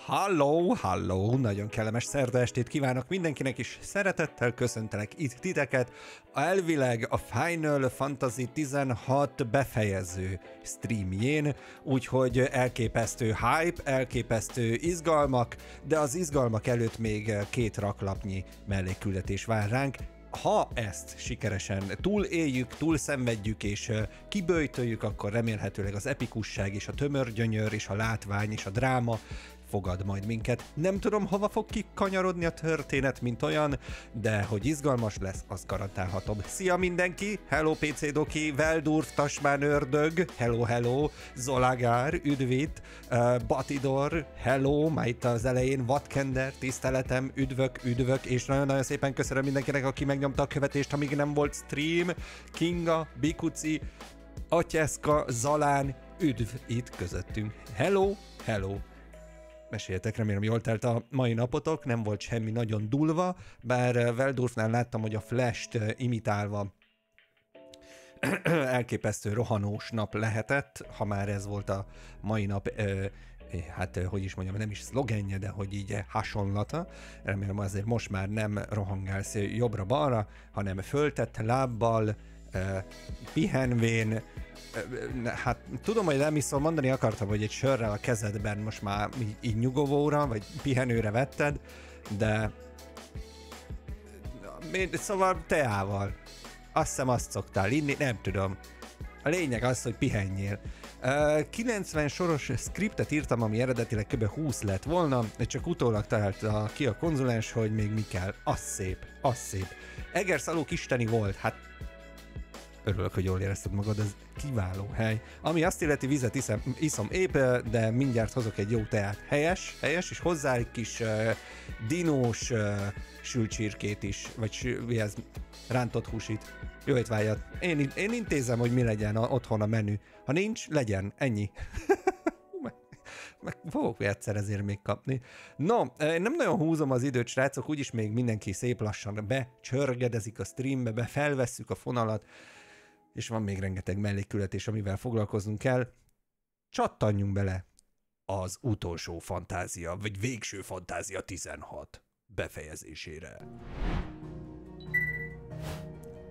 Halló, halló! Nagyon kellemes szerda estét kívánok mindenkinek, és szeretettel köszöntelek itt titeket elvileg a Final Fantasy 16 befejező streamjén, úgyhogy elképesztő hype, elképesztő izgalmak, de az izgalmak előtt még 2 raklapnyi mellékküldetés vár ránk. Ha ezt sikeresen túléljük, túlszenvedjük és kiböjtöljük, akkor remélhetőleg az epikusság és a tömörgyönyör és a látvány és a dráma fogad majd minket. Nem tudom, hova fog kikanyarodni a történet, mint olyan, de hogy izgalmas lesz, azt garantálhatom. Szia mindenki! Hello PC Doki, Veldurf, Tasmán ördög, hello, hello, Zolagár, üdvít, Batidor, hello, már itt az elején, Vatkender, tiszteletem, üdvök, és nagyon-nagyon szépen köszönöm mindenkinek, aki megnyomta a követést, amíg nem volt stream, Kinga, Bikuci, Atyeszka, Zalán, üdv itt közöttünk. Hello, hello! Meséltek, remélem jól telt a mai napotok, nem volt semmi nagyon durva, bár Veldurfnál láttam, hogy a Flash-t imitálva elképesztő rohanós nap lehetett, ha már ez volt a mai nap, hát hogy is mondjam, nem is szlogenje, de hogy így hasonlata. Remélem azért most már nem rohangálsz jobbra-balra, hanem föltett lábbal, pihenvén. Hát tudom, hogy nem iszol, mondani akartam, hogy egy sörrel a kezedben most már így nyugovóra, vagy pihenőre vetted, de szóval teával. Azt hiszem azt szoktál inni, nem tudom. A lényeg az, hogy pihenjél. 90 soros scriptet írtam, ami eredetileg kb. 20 lett volna, de csak utólag találta ki a konzulens, hogy még mi kell. Az szép, az szép. Egerszalók isteni volt, hát örülök, hogy jól érezted magad, ez kiváló hely. Ami azt illeti, vizet iszom épp, de mindjárt hozok egy jó teát. Helyes, és hozzá egy kis dinós sült csirkét is, vagy ez, rántott húsit. Jó étvágyat. Én intézem, hogy mi legyen otthon a menü. Ha nincs, legyen, ennyi. Meg fogok egyszer ezért még kapni. No, nem nagyon húzom az időt, srácok, úgyis még mindenki szép lassan becsörgedezik a streambe, felvesszük a fonalat, és van még rengeteg mellékkületés, amivel foglalkoznunk kell. Csattanjunk bele az utolsó fantázia, vagy végső fantázia 16 befejezésére.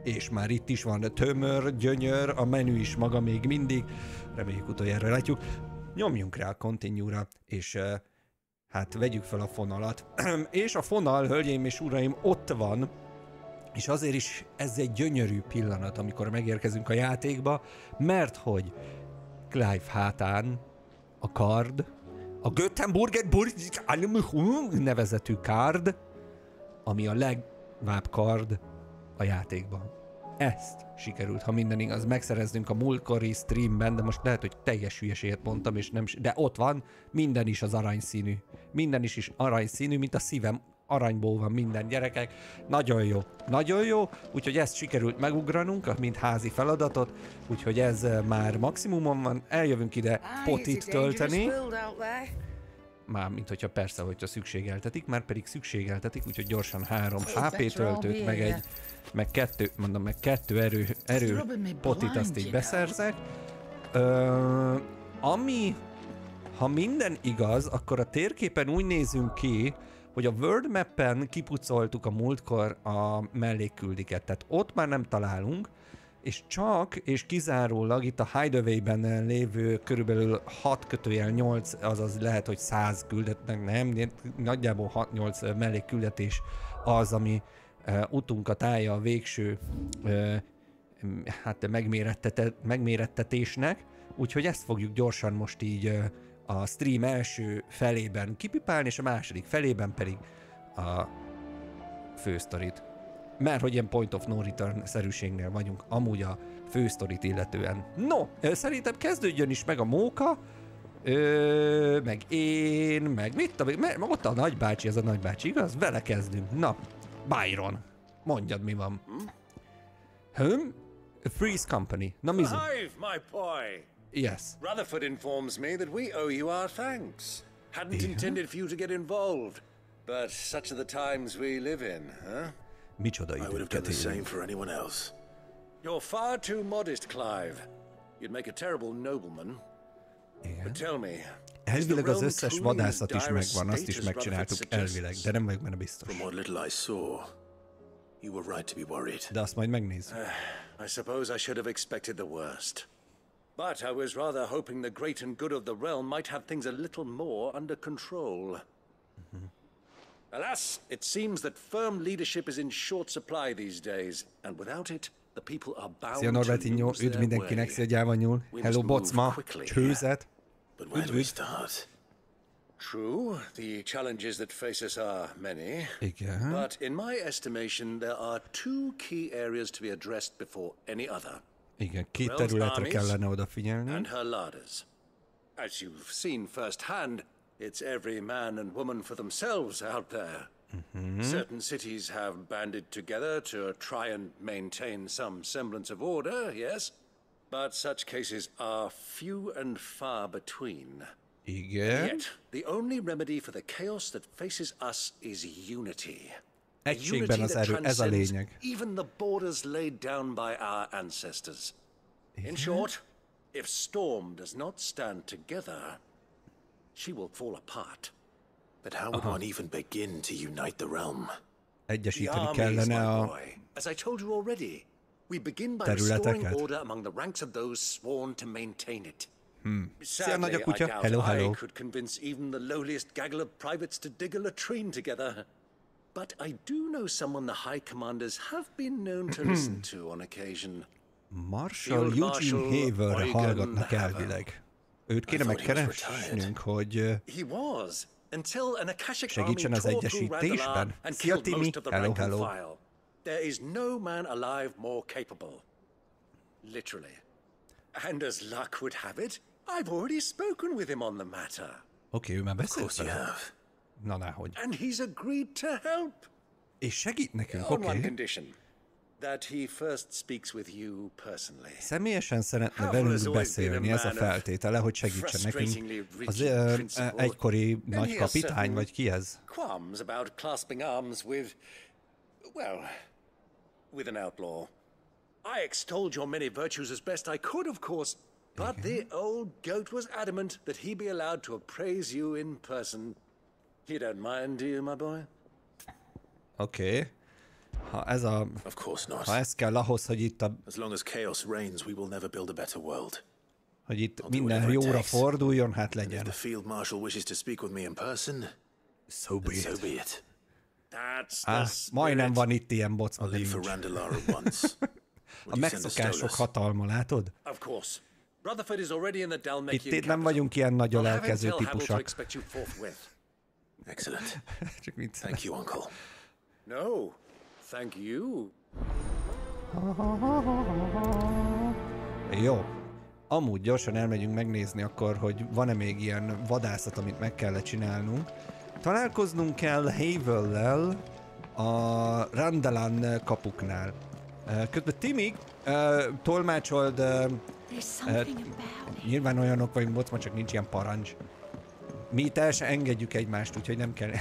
És már itt is van a tömör, gyönyör, a menü is maga még mindig, reméljük utoljára látjuk. Nyomjunk rá a continue-ra, és hát vegyük fel a fonalat. És a fonal, hölgyeim és uraim, ott van, és azért is ez egy gyönyörű pillanat, amikor megérkezünk a játékba, mert hogy Clive hátán a kard, a Göttenburger nevezetű kard, ami a legvább kard a játékban. Ezt sikerült, ha minden igaz, megszereznünk a múltkori streamben, de most lehet, hogy teljes hülyeséget mondtam, és nem, de ott van, minden is az aranyszínű. Minden is aranyszínű, mint a szívem, aranyból van minden, gyerekek. Nagyon jó, úgyhogy ezt sikerült megugranunk, mint házi feladatot, úgyhogy ez már maximumon van, eljövünk ide potit tölteni. Már, mint hogyha persze, hogyha szükségeltetik, már pedig szükségeltetik, úgyhogy gyorsan 3 HP töltőt, meg 2 erő potit azt így beszerzek. Ami, ha minden igaz, akkor a térképen úgy nézünk ki, hogy a World Map-en kipucoltuk a múltkor a mellékküldiket, tehát ott már nem találunk, és csak és kizárólag itt a Hideaway-ben lévő körülbelül 6/8, azaz lehet, hogy 100 küldetnek, nem, nagyjából 6-8 mellékküldetés az, ami utunkat állja a végső hát megmérettetésnek, úgyhogy ezt fogjuk gyorsan most így a stream első felében kipipálni, és a második felében pedig a fősztorit. Mert hogy ilyen point of no return szerűségnél vagyunk amúgy a fősztorit illetően. No, szerintem kezdődjön is meg a móka, meg én, meg mit tudom, meg ott a nagybácsi, ez a nagybácsi, igaz? Vele kezdünk. Na, Byron, mondjad mi van. A Freeze Company. Na, mizu? My boy. Yes. Rutherford informs me that we owe you our thanks. Hadn't intended for you to get involved, but such are the times we live in, huh? Micsoda I would have done the same for anyone else. You're far too modest, Clive. You'd make a terrible nobleman. Igen. But tell me, Elvileg az összes vadászat is megvan, azt is megcsináltuk elvileg, de nem vagyok benne biztos. De azt majd megnézzük. I suppose I should have expected the worst. But I was rather hoping the great and good of the realm might have things a little more under control. Alas, it seems that firm leadership is in short supply these days, and without it, the people are bound Szia Norbertinho, to lose üdv their mindenkinek, way. szia Gyávanyul. Hello Bocma, csőzet. But where do we start? True, the challenges that face us are many. Igen. But in my estimation, there are two key areas to be addressed before any other. Igen, két területre kellene odafigyelni. And her larders. As you've seen firsthand, it's every man and woman for themselves out there. Certain cities have banded together to try and maintain some semblance of order, yes? But such cases are few and far between. Igen. Yet, the only remedy for the chaos that faces us is unity. Egységben az erő, ez a lényeg. Even the borders laid down by our ancestors. In short, if Storm does not stand together, she will fall apart. But how would one even begin to unite the realm? Egyesíteni kellene a As I told you already, we begin by területeket. restoring order among the ranks of those sworn to maintain it. Szia nagy Sadly, a I kutya, doubt hello, hello. I could convince even the lowliest gaggle of privates to dig a latrine together. But I do know someone the high commanders have been known to listen to on occasion. Marshal Eugene Haverre hallgatnak elvileg. Őt kéne megkeresnünk, hogy He was until an Akashic segítsen army az tore through egyesítésben. Randalar and Szia killed Timi, most of the hello, rank and hello. file. There is no man alive more capable. Literally. And as luck would have it, I've already spoken with him on the matter. Oké, ő már beszélt You vele. have. Na náhogy. And he's agreed to help. És segít nekünk, On one oké. condition. That he first speaks with you personally. Személyesen szeretne Haverre velünk has always been beszélni, a ez a man of feltétele, hogy segítsen nekünk. frustratingly Az rigid principle. egykori Then nagy he has kapitány, certain vagy ki ez? Qualms about clasping arms with, well, with an outlaw. I extolled your many virtues as best I could, of course, but the old goat was adamant that he be allowed to appraise you in person. You don't mind, do you, my boy? Oké. Ha Of course not. ha ez kell ahhoz, hogy itt, As long as chaos reigns, we will never build a better world. hogy itt minden jóra forduljon, hát If legyen. the field marshal wishes to speak with me in person, So be so it. be it. That's the Majdnem spirit. van itt ilyen bocma, I'll de leave for nincs. Randalar at once. A megszokások hatalma, látod? Of course. Rutherford is already in the Itt Dalmatian nem capital. vagyunk ilyen nagy I'll have him lelkező tell Havel to típusak. expect you forthwith. Excellent. Csak mit Thank you, Uncle. No, thank you. Jó. Amúgy gyorsan elmegyünk megnézni akkor, hogy van-e még ilyen vadászat, amit meg kellett csinálnunk. Találkoznunk kell Havel-lel a Randalan kapuknál. Közben Timi tolmácsold, nyilván olyanok vagyunk, bocma, csak nincs ilyen parancs. Mi teljesen engedjük egymást, úgyhogy nem kell,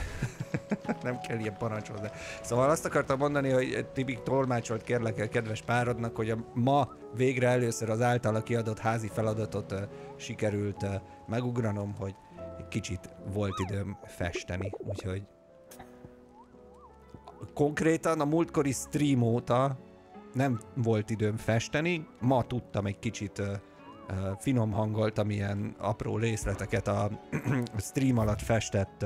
nem kell ilyen parancs hozzá. Szóval azt akartam mondani, hogy Tibi tolmácsolt kérlek el kedves párodnak, hogy ma végre először az általa kiadott házi feladatot sikerült megugranom, hogy egy kicsit volt időm festeni, úgyhogy konkrétan a múltkori stream óta nem volt időm festeni, ma tudtam egy kicsit finom hangoltam ilyen apró részleteket a stream alatt festett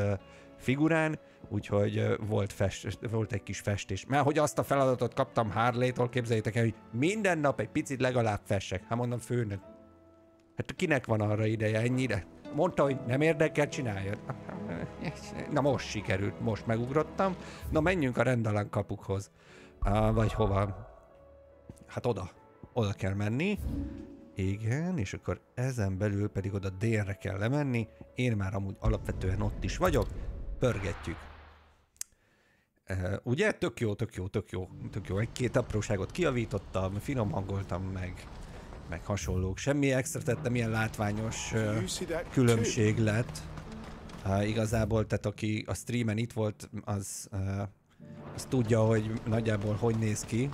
figurán, úgyhogy volt egy kis festés. Mert hogy azt a feladatot kaptam Harley-tól, képzeljétek el, hogy minden nap egy picit legalább fessek. Hát mondom, főnök, hát kinek van arra ideje ennyire? Mondta, hogy nem érdekel, csináljad. Na most sikerült, most megugrottam. Na menjünk a Randalan kapukhoz. Vagy hova? Hát oda kell menni. Igen, és akkor ezen belül pedig oda délre kell lemenni. Én már amúgy alapvetően ott is vagyok. Pörgetjük. Ugye? Tök jó. Egy-két apróságot kijavítottam, finom hangoltam meg hasonlók. Semmi extra tettem, ilyen látványos különbség lett. Igazából, tehát aki a streamen itt volt, az tudja, hogy nagyjából hogy néz ki.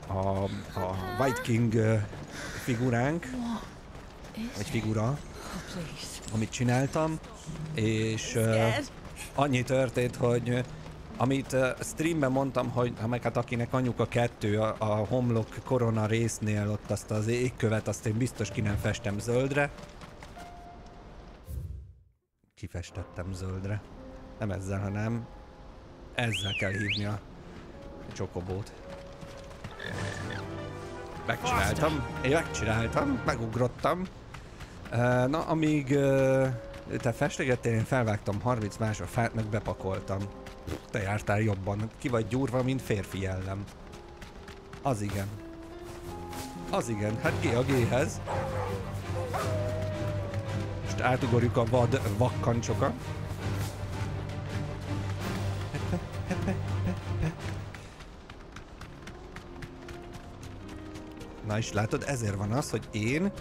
A White King figuránk. egy figura, amit csináltam, és annyi történt, hogy amit streamben mondtam, hogy meg hát akinek anyuka 2 a homlok korona résznél ott azt az égkövet, azt én biztos ki nem festem zöldre. Kifestettem zöldre. Nem ezzel, hanem ezzel kell hívni a csokobót. Megcsináltam, megugrottam. Na, amíg te festegettél, én felvágtam 30 másodfát, meg bepakoltam. Te jártál jobban, ki vagy gyúrva, mint férfi jellem. Az igen. Az igen, hát G a G-hez. Most átugorjuk a vakkancsokat. Na és látod, ezért van az, hogy én,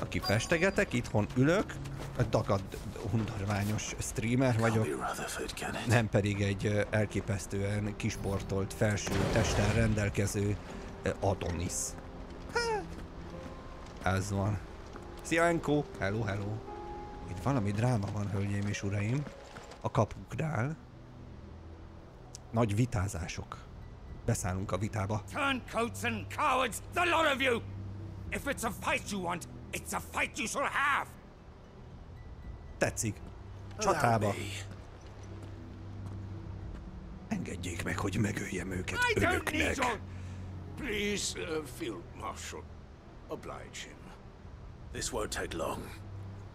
aki festegetek, itthon ülök, a dagad undorványos streamer vagyok, nem pedig egy elképesztően kisportolt felső testtel rendelkező Adonis. Ez van. Szia Enko! Hello, hello! Itt valami dráma van, hölgyeim és uraim. A kapuknál. Nagy vitázások. Beszállunk a vitába. Turncoats and cowards, the lot of you! If it's a fight you want, it's a fight you shall have! Tetszik. Csatába. Engedjék meg, hogy megöljem őket önöknek. Please, Field Marshal, oblige him. This won't take long.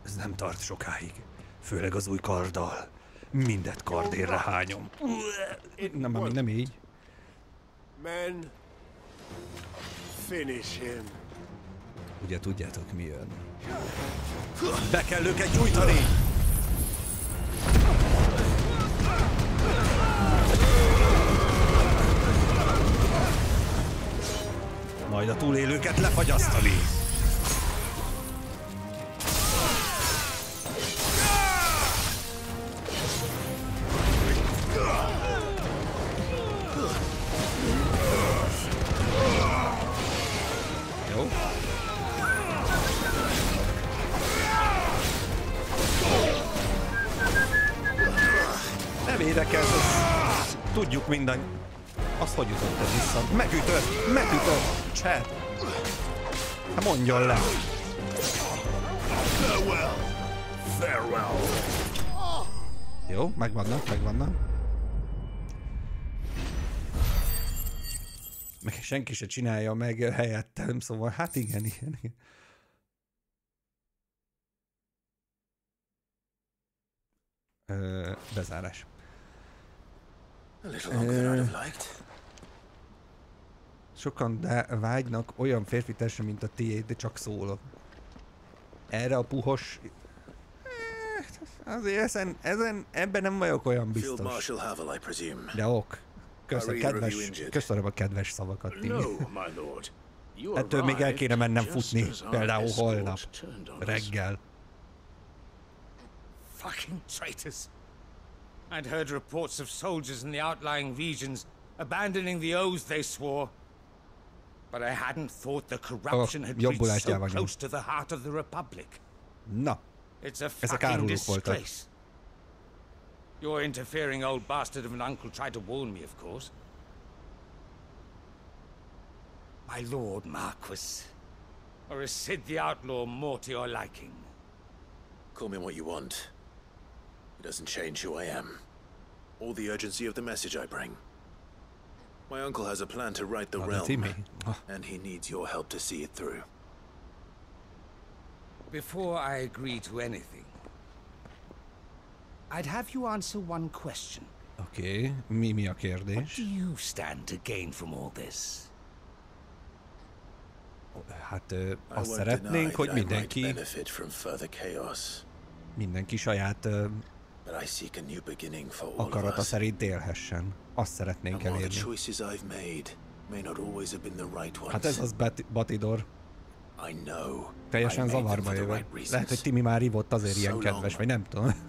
Ez nem tart sokáig. Főleg az új karddal. Mindet kardérre hányom. Nem így. Men, finish him. Ugye tudjátok mi jön. Be kell őket gyújtani! Majd a túlélőket lefagyasztani! Jó? Ne védekezz! Tudjuk minden. Azt hogy ütötted vissza? Megütött! Chat! Hát mondjon le! Farewell! Jó, megvannak. Meg senki se csinálja meg helyettem, szóval hát igen. Bezárás. Sokan vágynak olyan férfitesre, mint a tiéd, de csak szólok. Erre a puhos... Azért ebben nem vagyok olyan biztos. De ok. Köszönöm a kedves szavakat, Timi. Ettől még el kéne mennem futni, például holnap, reggel. Fucking traitors! I'd heard reports of soldiers in the outlying regions abandoning the oaths they swore. But I hadn't thought the corruption had reached so close to the heart of the Republic. Na, it's a fucking disgrace. Your interfering old bastard of an uncle tried to warn me, of course. My lord Marquis. Or is Sid the Outlaw more to your liking? Call me what you want. It doesn't change who I am, or the urgency of the message I bring. My uncle has a plan to right the realm, and he needs your help to see it through. Before I agree to anything, I'd have you answer one question. Okay, mi a kérdés? What do you stand to gain from all this? Hát azt szeretnénk, hogy mindenki saját akarata szerint élhessen. Azt szeretnénk elérni. Hát ez az Batidor. Teljesen zavarba jövök. Lehet, hogy Timi már ivott, azért ilyen kedves, vagy nem tudom.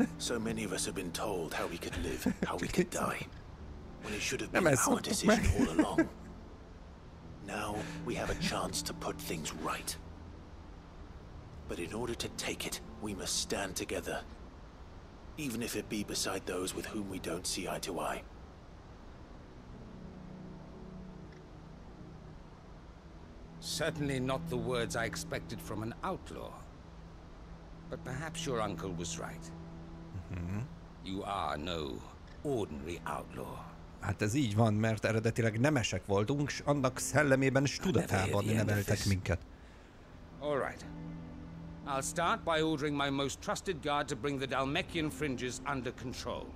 Nem ezt szoktuk meg. Now we have a chance to put things right. But in order to take it, we must stand together. Even if it be beside those with whom we don't see eye to eye. Certainly not the words I expected from an outlaw. But perhaps your uncle was right. You are no ordinary outlaw. Hát ez így van, mert eredetileg nemesek voltunk, és annak szellemében és tudatában neveltek minket. All right. I'll start by ordering my most trusted guard to bring the Dalmekian fringes under control.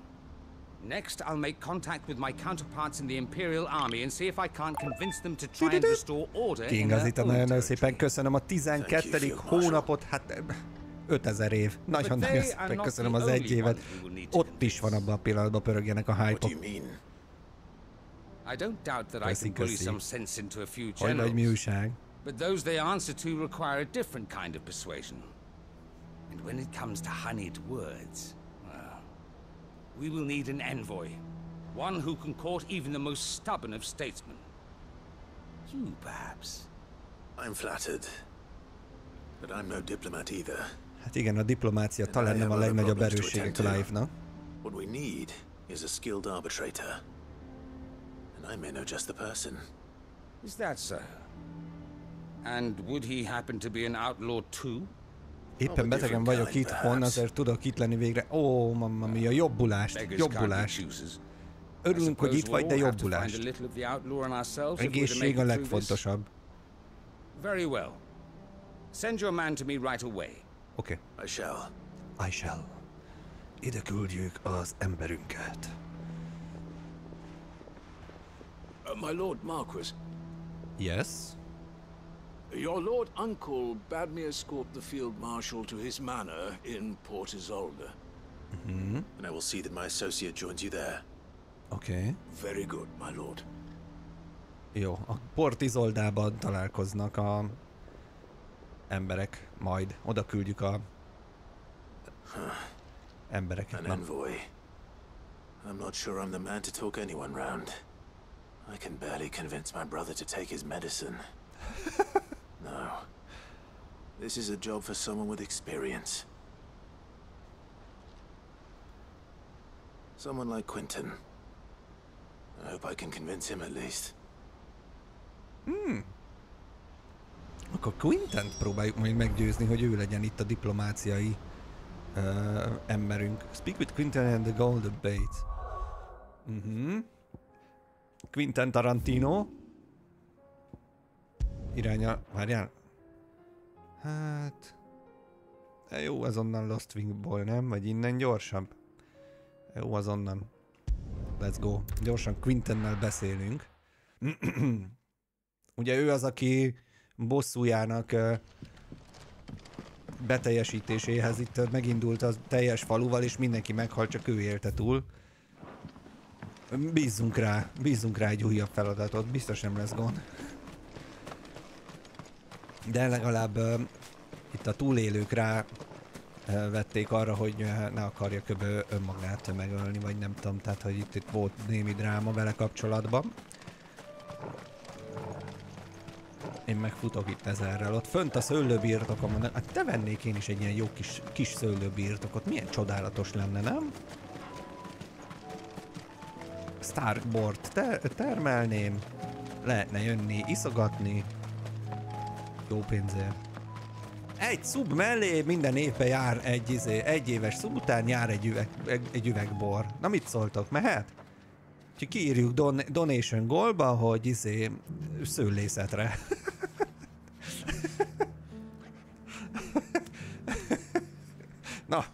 Next, I'll make contact with my counterparts in the Imperial Army and see if I can't convince them to try and restore order in their own nagyon szépen köszönöm a 12. hónapot, hát 5000 év. Nagyon-nagyon szépen köszönöm az 1 évet. Ott is van abban a pillanatban pörögjenek a hype-ok. I don't doubt that I can bully some sense into a few Hogy vagy mi újság? but those they answer to require a different kind of persuasion. And when it comes to honeyed words, well, we will need an envoy. One who can court even the most stubborn of statesmen. You, perhaps. I'm flattered. But I'm no diplomat either. Hát igen, a diplomácia talán nem a legnagyobb erőssége Clive-nak. What we need is a skilled arbitrator. And I may know just the person. Is that so? And would he happen to be an outlaw too? Éppen betegen vagyok itthon, azért tudok itt lenni végre. Ó, mamma mia, jobbulást, jobbulást. Örülünk, hogy itt vagy, de jobbulást. Egészség a legfontosabb. Very well. Send your man to me right away. Oké. I shall. I shall. Ide küldjük az emberünket. My Lord Marquis. Yes? Your Lord Uncle bade me escort the Field Marshal to his manor in Port Isolde. And I will see that my associate joins you there. Oké. Very good, my lord. Jó, a Port Isoldában találkoznak a emberek, majd oda küldjük a embereket. An envoy. I'm not sure I'm the man to talk anyone round. I can barely convince my brother to take his medicine. No. This is a job for someone with experience. Someone like Quinton. I hope I can convince him at least. Akkor Quintent próbáljuk majd meggyőzni, hogy ő legyen itt a diplomáciai emberünk. Speak with Quinton and the Golden Bait. Quinton Tarantino. Iránya... Várjál. Hát... Jó, ez onnan Lost Wingból, nem? Vagy innen gyorsabb? Jó, az onnan. Let's go. Gyorsan Quintonnel beszélünk. Ugye ő az, aki bosszújának beteljesítéséhez itt megindult a teljes faluval, és mindenki meghalt, csak ő élte túl. Bízzunk rá egy újabb feladatot, biztos nem lesz gond. De legalább itt a túlélők rá vették arra, hogy ne akarja köbö önmagát megölni, vagy nem tudom, tehát hogy itt volt némi dráma vele kapcsolatban. Én megfutok itt ezerrel. Ott fönt a szőlőbirtokom, hát te vennék én is egy ilyen jó kis szőlőbirtokot. Milyen csodálatos lenne, nem? Starkbort termelném. Lehetne jönni, iszogatni. Jó pénzért. Egy szub mellé minden évben jár egy éves szub után jár egy üveg bor. Na mit szóltok, mehet? Úgyhogy kiírjuk donation goalba, hogy szőlészetre. Na,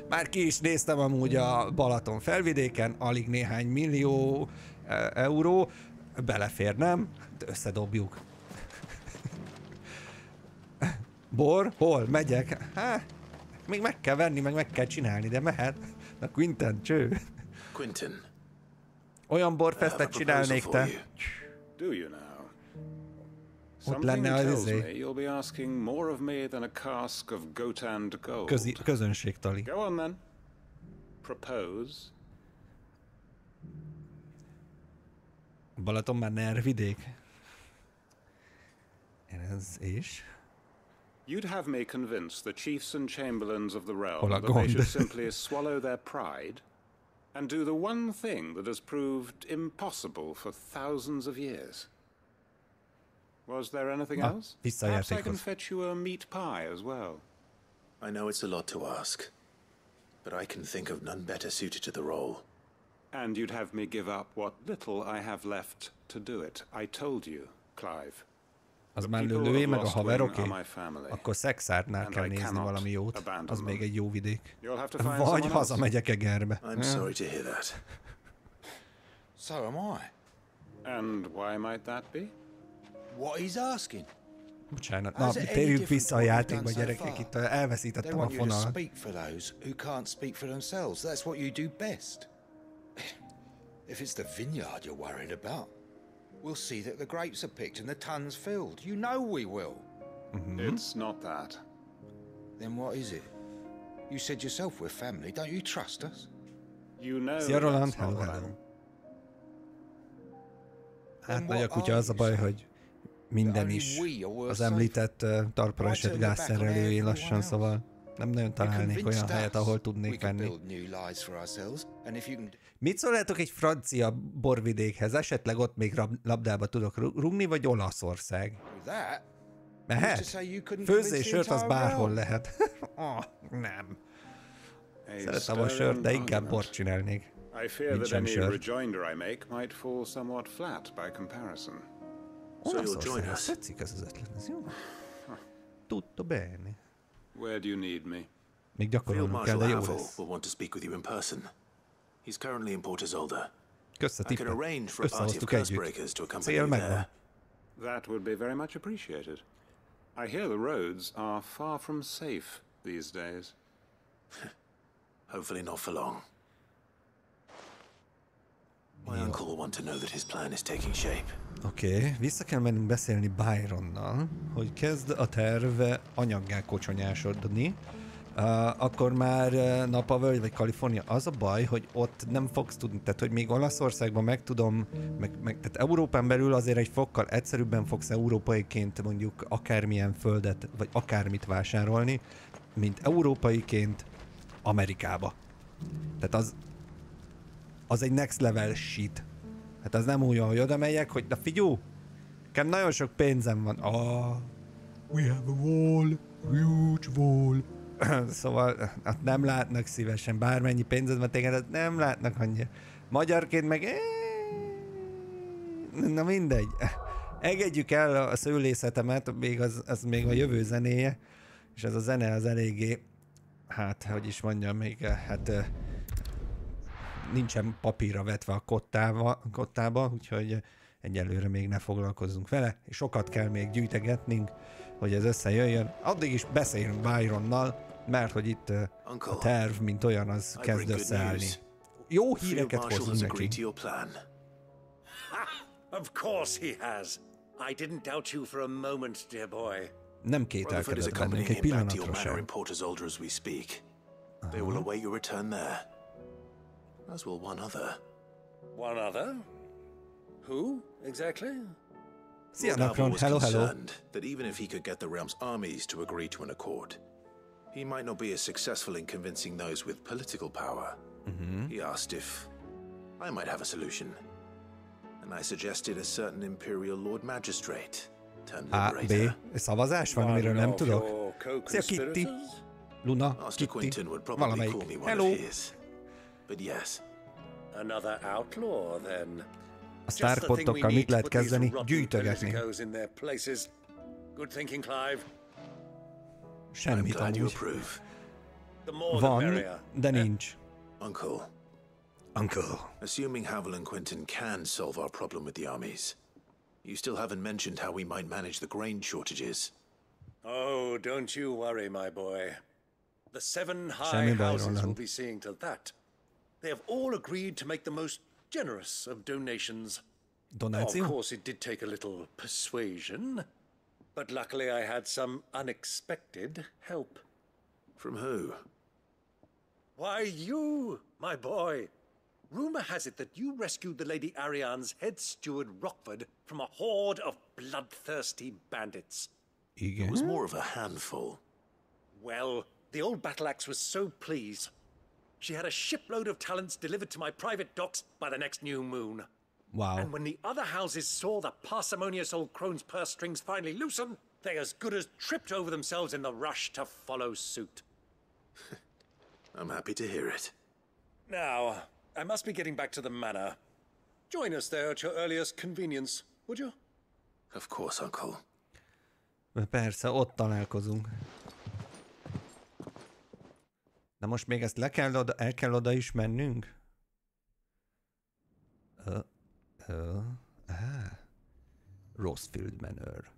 már ki is néztem amúgy a Balaton felvidéken, alig néhány millió euró, belefér, nem? Összedobjuk. Bor? Hol? Megyek? Hát, még meg kell venni, meg kell csinálni, de mehet. Na Quinton, cső. Quinton. Olyan borfesztet csinálnék te. Do you now? Ott lenne az izé. You'll be asking more of me than a cask of Gotand gold. Közönségtali. Go on then. Propose. Balaton már nervidék. Ez és? You'd have me convince the chiefs and chamberlains of the realm that they should simply swallow their pride and do the one thing that has proved impossible for thousands of years. Was there anything else? Perhaps I can fetch you a meat pie as well. I know it's a lot to ask, but I can think of none better suited to the role. And you'd have me give up what little I have left to do it. I told you, Clive. Az már lőjé meg a haver, oké? Akkor Szexárnál kell nézni valami jót. Az még egy jó vidék. Vagy hazamegyek Egerbe. I'm sorry to hear that. So am I. And why might that be? What he's asking. Bocsánat, na, térjünk vissza a játékba, gyerekek, itt elveszítettem a fonalat. Speak for those who can't speak for themselves. That's what you do best. If it's the vineyard you're worried about, we'll see that the grapes are picked and the tons filled. You know we will. It's not that. Then what is it? You said yourself we're family. Don't you trust us? You know. Szia Roland, hello. Hát nagy a kutya, az a baj, hogy minden is az említett talpra esett gázszerelőjé lassan, szóval nem nagyon találnék olyan helyet, ahol tudnék venni. Mit szóljátok egy francia borvidékhez? Esetleg ott még labdába tudok rúgni, vagy Olaszország? Mehet? Főzésört az bárhol lehet. Nem. Szeretem a sört, de inkább bort csinálnék. I fear that any rejoinder I make might fall somewhat flat by comparison. Olaszország, tetszik ez az ötlet, ez jó? Tutto bene. Where do you need me? Még gyakorolnunk kell, de jó lesz. Will want to speak with you in person. He's currently in Port Isolde. Kösz a tippet. Összehoztuk együtt. Cél megvan. That would be very much appreciated. I hear the roads are far from safe these days. Hopefully not for long. My uncle will want to know that his plan is taking shape. Oké, vissza kell mennünk beszélni Byronnal, hogy kezd a terv anyaggá kocsonyásodni. Akkor már Napa-völgy vagy Kalifornia, az a baj, hogy ott nem fogsz tudni, tehát hogy még Olaszországban meg tudom, tehát Európán belül azért egy fokkal egyszerűbben fogsz európaiként mondjuk akármilyen földet, vagy akármit vásárolni, mint európaiként Amerikába. Tehát az egy next level shit. Hát az nem olyan, hogy oda megyek, hogy na figyú, nekem nagyon sok pénzem van. We have a wall, huge wall. Szóval hát nem látnak szívesen, bármennyi pénzed van téged, nem látnak annyira. Magyarként meg... Na mindegy. Engedjük el a szőlészetemet, még az még a jövő zenéje, és ez a zene az eléggé, hát, hogy is mondjam, még hát nincsen papírra vetve a kottába, úgyhogy egyelőre még ne foglalkozzunk vele, és sokat kell még gyűjtegetnünk, hogy ez összejöjjön. Addig is beszélünk Byronnal, mert hogy itt a terv, mint olyan, az kezd összeállni. Jó híreket hozunk neki. Of course he has. I didn't doubt you for a moment, dear boy. Nem kételkedett bennünk egy pillanatra sem. They will await your return there. As will one other. One other? Who, exactly? Szia, Nakron, hello. That even if he could get the realm's armies to agree to an accord, he might not be as successful in convincing those with political power. He asked if I might have a solution, and I suggested a certain imperial lord magistrate turned liberator. B. Szavazás van, amiről nem tudok. Szia, Kitty. Luna, Master Quinton would probably valamelyik. call me one Hello. of his. But yes. Another outlaw, then. A sztárpottokkal mit lehet kezdeni? Gyűjtögetni. Good thinking, Clive. Semmit amúgy. Van, de nincs. Uncle. Assuming Havel and Quinton can solve our problem with the armies, you still haven't mentioned how we might manage the grain shortages. Oh, don't you worry, my boy. The 7 high houses will be seeing to that. They have all agreed to make the most generous of donations. Donáció? Of course, it did take a little persuasion, but luckily I had some unexpected help. From who? Why, you, my boy. Rumor has it that you rescued the Lady Ariane's head steward Rockford from a horde of bloodthirsty bandits. It was more of a handful. Well, the old battle axe was so pleased. She had a shipload of talents delivered to my private docks by the next new moon. Wow. And when the other houses saw the parsimonious old crone's purse strings finally loosen, they as good as tripped over themselves in the rush to follow suit. I'm happy to hear it. Now, I must be getting back to the manor. Join us there at your earliest convenience, would you? Of course, Uncle. Persze, ott találkozunk. Na most még ezt el kell oda is mennünk? Rosefield Manor.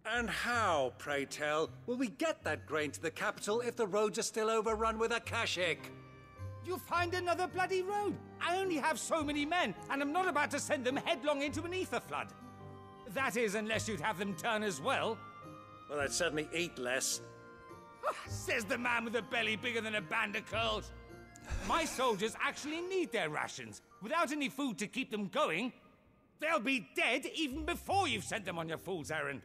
And how, pray tell, will we get that grain to the capital if the roads are still overrun with akashic? You'll find another bloody road. I only have so many men, and I'm not about to send them headlong into an ether flood. That is, unless you'd have them turn as well. Well, I'd certainly eat less. Says the man with a belly bigger than a band of curls. My soldiers actually need their rations. Without any food to keep them going, they'll be dead even before you've sent them on your fool's errand.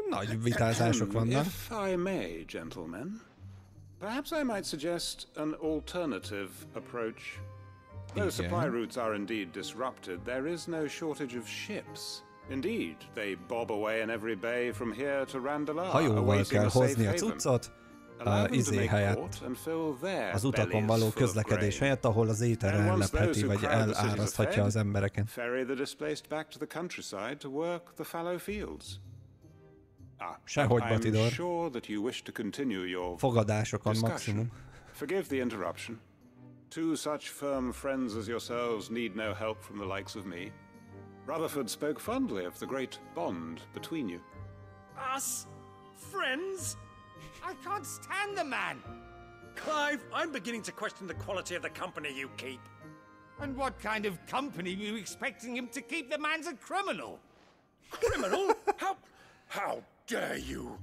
Nagy vitázások vannak. If I may, gentlemen, perhaps I might suggest an alternative approach. Though supply routes are indeed disrupted, there is no shortage of ships. Indeed, they bob away in every bay from here to Randalar, hajóval kell hozni a cuccot, helyett, az utakon való közlekedés helyett, ahol az éter ellepheti, vagy eláraszthatja az embereket. Sehogy, Batidor. Fogadásokon maximum. Forgive the interruption. Two such firm friends as yourselves need no help from the likes of me. Rutherford spoke fondly of the great bond between you. Us? Friends? I can't stand the man! Clive, I'm beginning to question the quality of the company you keep. And what kind of company were you expecting him to keep? The man's a criminal! Criminal? How dare you?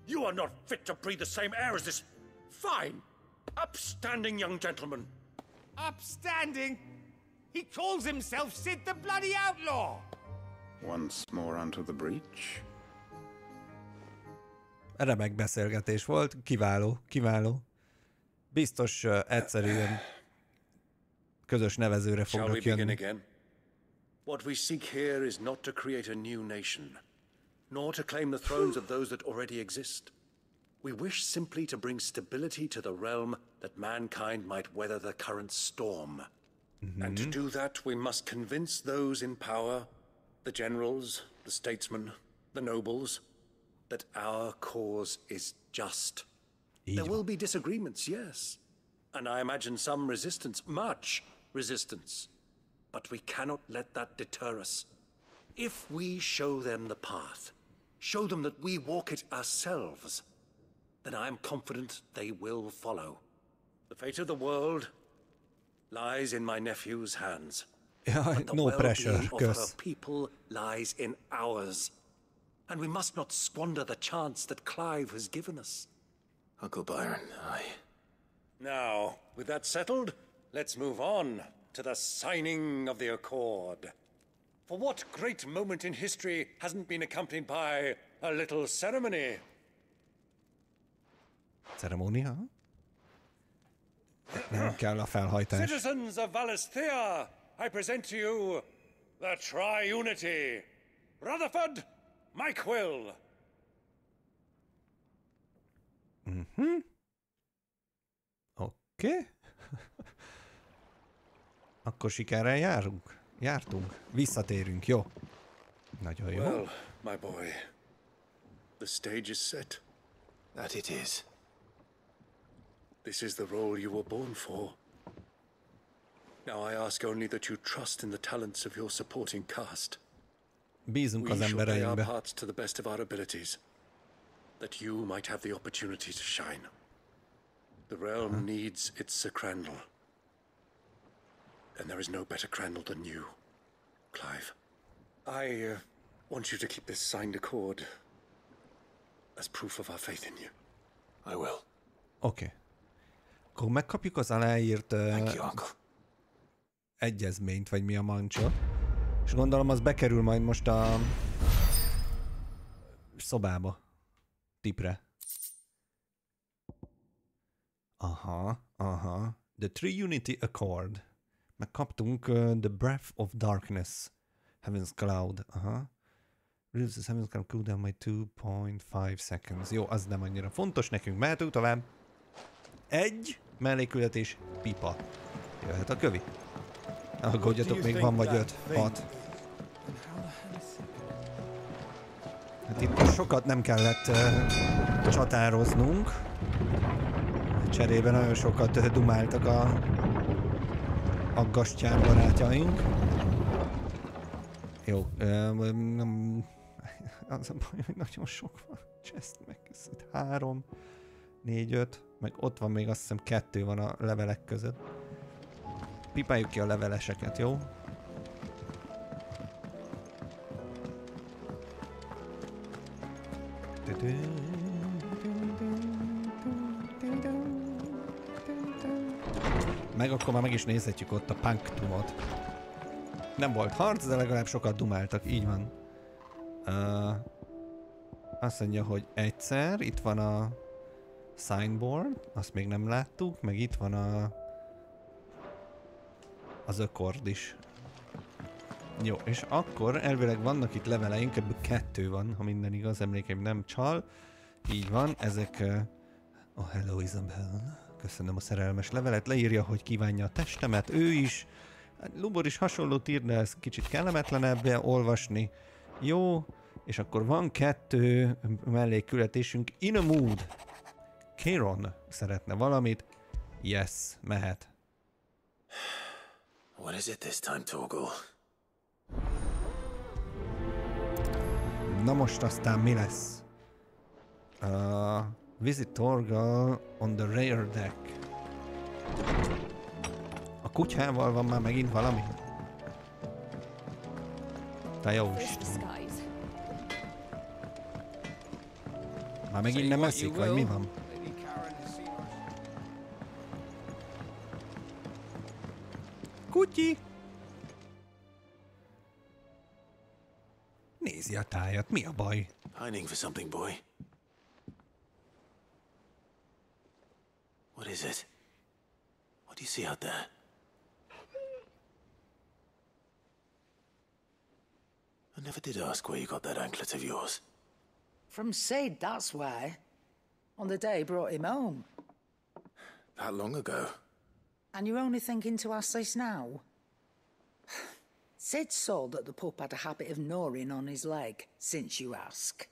You are not fit to breathe the same air as this fine, upstanding young gentleman. Upstanding? He calls himself Sid the Bloody Outlaw! Once more onto the breach. Remek beszélgetés volt, kiváló. Biztos egyszerűen közös nevezőre fognak jönni. What we seek here is not to create a new nation, nor to claim the thrones of those that already exist. We wish simply to bring stability to the realm that mankind might weather the current storm. And to do that, we must convince those in power, the generals, the statesmen, the nobles, that our cause is just. There will be disagreements, yes. And I imagine some resistance, much resistance. But we cannot let that deter us. If we show them the path, show them that we walk it ourselves, then I am confident they will follow. The fate of the world lies in my nephew's hands. But the well-being of her people lies in ours. And we must not squander the chance that Clive has given us. Uncle Byron, Now, with that settled, let's move on to the signing of the Accord. For what great moment in history hasn't been accompanied by a little ceremony? Ceremónia? Nem kell a felhajtás. Citizens of Valisthea, I present to you the Triunity. Rutherford, Mike Will. Oké. Akkor sikerrel jártunk. Visszatérünk, jó? Nagyon jó. Well, my boy, the stage is set. That it is. This is the role you were born for. Now I ask only that you trust in the talents of your supporting cast. Bízunk az We shall play our embereinkbe. parts to the best of our abilities, that you might have the opportunity to shine. The realm needs its Sir Crandall. And there is no better Crandall than you, Clive. I want you to keep this signed accord as proof of our faith in you. I will. Oké. Akkor megkapjuk az aláírt egyezményt, vagy mi a mancsot. És gondolom az bekerül majd most a szobába. Tipre. Aha. The Tri-Unity Accord. Megkaptunk The Breath of Darkness. Heaven's Cloud. Release the Heaven's Cloud cooldown by 2.5 seconds. Jó, az nem annyira fontos nekünk. Mehetünk tovább. Egy mellékületés, pipa. Jöhet a kövi. Aggódjatok, még van vagy 5-6. Hát itt sokat nem kellett csatároznunk. Cserében nagyon sokat dumáltak a aggastyán barátjaink. Jó, az a baj, hogy nagyon sok van. Chest meg itt 3, 4, 5, meg ott van még azt hiszem 2 van a levelek között. Pipáljuk ki a leveleseket, jó? Meg akkor már meg is nézhetjük ott a punktumot. Nem volt harc, de legalább sokat dumáltak, így van. Azt mondja, hogy egyszer, itt van a signboard, azt még nem láttuk, meg itt van az accord is. Jó, és akkor elvileg vannak itt leveleink, ebből 2 van, ha minden igaz, emlékeim nem csal. Így van, ezek... hello Isabel. Köszönöm a szerelmes levelet, leírja, hogy kívánja a testemet, ő is. Lubor is hasonlót ír, de ez kicsit kellemetlenebb olvasni. Jó, és akkor van 2 mellékkületésünk. In a mood. Kieran szeretne valamit. Yes, mehet. What is it this time, Torgal? Na most aztán mi lesz? Visit Torgal on the rear deck. A kutyával van már megint valami? Te jó Isten. Már megint nem eszik, vagy mi van? Kutyi! Nézi a tájat, mi a baj? Pining for something, boy. What is it? What do you see out there? I never did ask where you got that anklet of yours. From Sid, that's why. On the day he brought him home. That long ago? And you're only thinking to ask this now? Sid saw that the pup had a habit of gnawing on his leg, since you ask.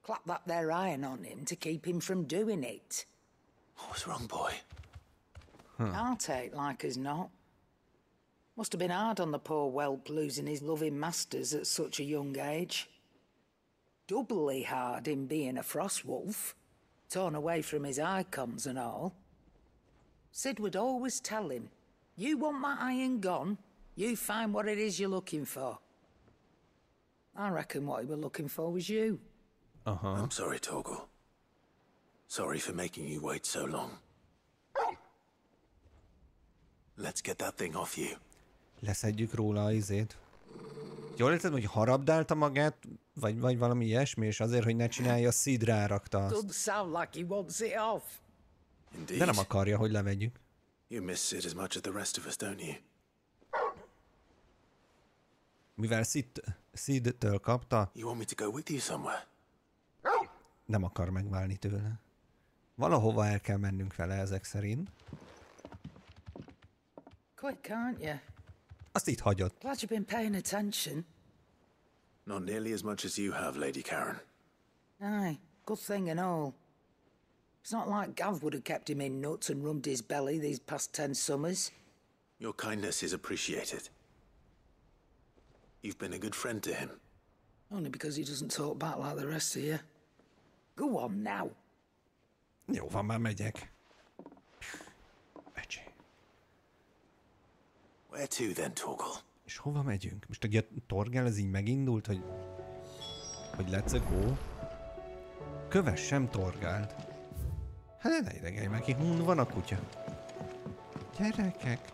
Clap that there iron on him to keep him from doing it. What was wrong, boy? I'll take like as not. Must have been hard on the poor whelp losing his loving masters at such a young age. Doubly hard in being a frost wolf, torn away from his icons and all. Sid would always tell him, you want that iron gone, you find what it is you're looking for. I reckon what he were looking for was you. I'm sorry, Torgal. Sorry for making you wait so long. Let's get that thing off you. Leszedjük róla a izét. Jól érted, hogy harabdálta magát, vagy valami ilyesmi, és azért, hogy ne csinálja, Sid rárakta azt. Doesn't sound like he wants it off. De nem akarja, hogy levegyük. You miss Sid as much as the rest of us, don't you? Mivel Sid-től kapta, You want me to go with you somewhere? nem akar megválni tőle. Valahova el kell mennünk vele ezek szerint. Quick, can't you? Azt itt hagyott. Glad you've been paying attention. Not nearly as much as you have, Lady Karen. Aye, good thing and all. It's not like Gav would have kept him in nuts and rubbed his belly these past 10 summers. Your kindness is appreciated. You've been a good friend to him. Only because he doesn't talk back like the rest of you. Go on now. Jó van, már megyek. Where to then, Torgal? És hova megyünk? Most ugye Torgal ez így megindult, hogy let's go. Kövessem Torgált. Hát ne idegelj meg, ki van a kutya. Gyerekek.